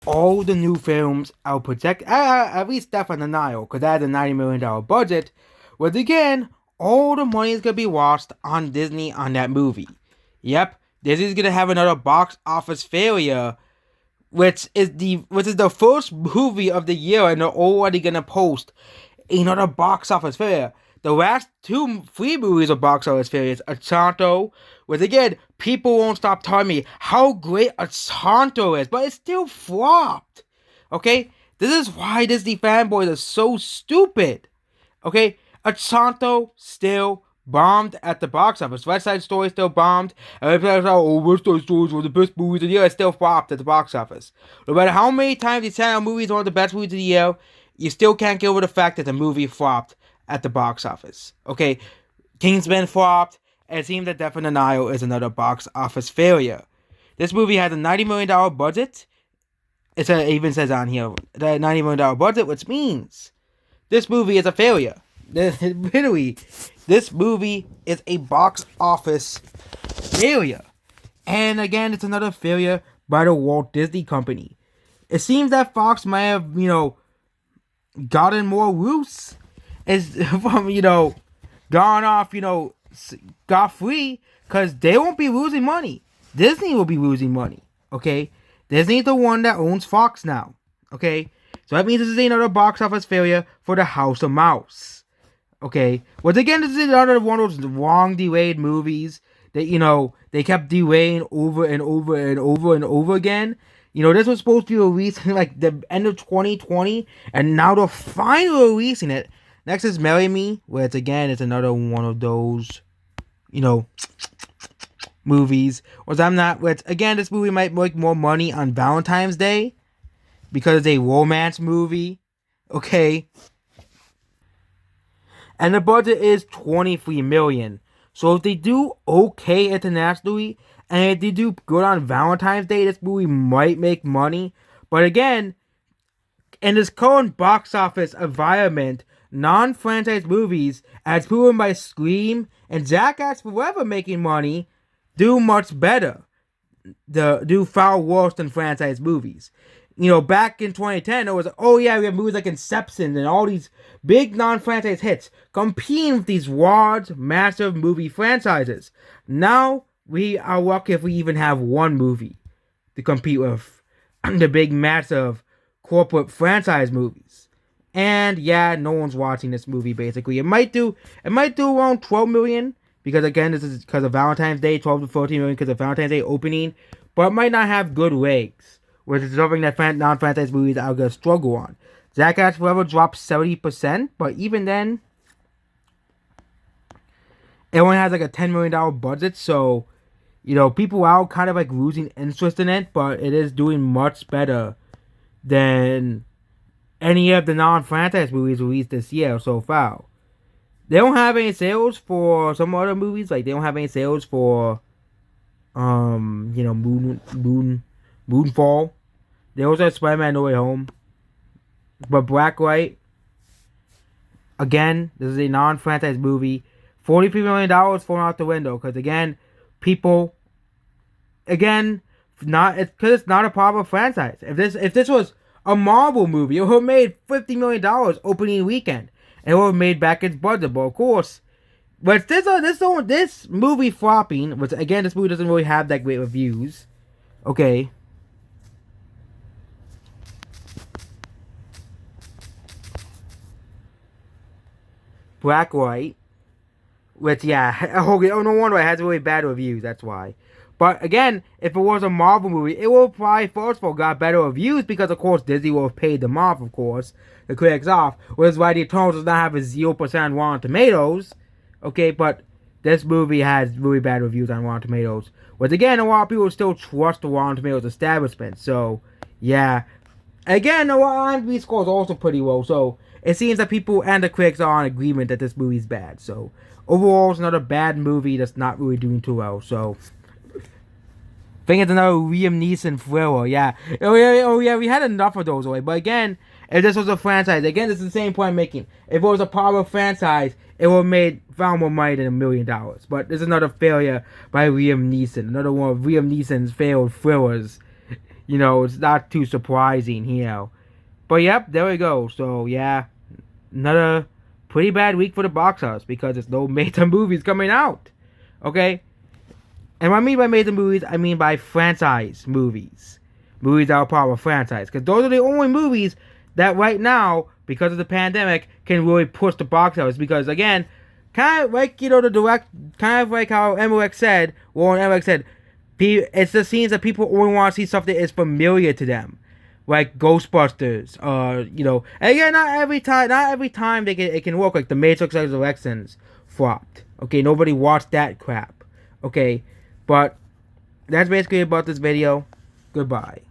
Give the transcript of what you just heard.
all the new films I'll project, at least Death on the Nile, because that has a $90 million budget, was again, all the money is going to be lost on Disney on that movie. Yep, Disney's going to have another box office failure, which is the first movie of the year, and they're already going to post another box office failure. The last three movies of box office failures, Encanto, which again, people won't stop telling me how great Encanto is, but it still flopped. Okay? This is why Disney fanboys are so stupid. Okay? Encanto still bombed at the box office. West Side Story still bombed. And everybody's like, oh, West Side Story is one of the best movies of the year. It still flopped at the box office. No matter how many times you say a movie is one of the best movies of the year, you still can't get over the fact that the movie flopped at the box office. Okay, Kingsman flopped, and it seems that Death on the Nile is another box office failure. This movie has a $90 million budget. It even says on here that $90 million budget, which means this movie is a failure. Literally, this movie is a box office failure. And again, it's another failure by the Walt Disney Company. It seems that Fox might have, gotten more loose is from, gone off, got free, because they won't be losing money. Disney will be losing money, okay? Disney's the one that owns Fox now, okay? So that means this is another box office failure for the House of Mouse, okay? Once again, this is another one of those long delayed movies that, they kept delaying over and over and over and over again. This was supposed to be released in like the end of 2020, and now they're finally releasing it. Next is Marry Me, where it's another one of those, movies. This movie might make more money on Valentine's Day because it's a romance movie, okay? And the budget is $23 million. So if they do okay internationally, and if they do good on Valentine's Day, this movie might make money. But again, in this current box office environment, non-franchise movies, as proven by Scream and Jackass Forever making money, do much better. Do far worse than franchise movies. Back in 2010, it was, we have movies like Inception and all these big non-franchise hits competing with these large, massive movie franchises. Now, we are lucky if we even have one movie to compete with the big, massive corporate franchise movies. And yeah, no one's watching this movie basically. It might do around 12 million because again, this is because of Valentine's Day, 12 to 14 million because of Valentine's Day opening, but it might not have good legs, which is something that non-franchise movies are gonna struggle on. Jackass Forever dropped 70%, but even then, it only has like a $10 million budget, so people are kind of like losing interest in it, but it is doing much better than any of the non-franchise movies released this year so far. They don't have any sales for some other movies, like they don't have any sales for Moonfall. They also have Spider-Man No Way Home. But Blacklight, again, this is a non-franchise movie. $43 million thrown out the window because again, people, again, because it's not a proper franchise. If this was a Marvel movie, it would have made $50 million opening weekend. And it would have made back its budget, but of course, but this movie flopping, which again, this movie doesn't really have that great reviews. Okay. Blacklight, which no wonder it has really bad reviews. That's why. But again, if it was a Marvel movie, it would probably first of all got better reviews because of course Disney will have paid them off, of course, the critics off. Which is why the Eternals does not have a 0% Rotten Tomatoes. Okay, but this movie has really bad reviews on Rotten Tomatoes. Which again, a lot of people still trust the Rotten Tomatoes establishment. So yeah, again, the IMDb score is also pretty low. So it seems that people and the critics are in agreement that this movie's bad. So overall, it's another bad movie that's not really doing too well. So I think it's another Liam Neeson thriller, yeah. Oh yeah, we had enough of those already. But again, if this was a franchise, again, this is the same point I'm making. If it was a proper franchise, it would have made far more money than $1 million. But this is another failure by Liam Neeson. Another one of Liam Neeson's failed thrillers. It's not too surprising. But yep, there we go. So yeah, another pretty bad week for the box office because there's no major movies coming out. Okay? And what I mean by major movies, I mean by franchise movies. Movies that are part of a franchise. Because those are the only movies that right now, because of the pandemic, can really push the box office. Because again, kind of like, kind of like how Warren Emmerich said, it's the scenes that people only want to see stuff that is familiar to them. Like Ghostbusters, and again, not every time it can work. Like the Matrix Resurrections flopped. Okay, nobody watched that crap. Okay, but that's basically about this video. Goodbye.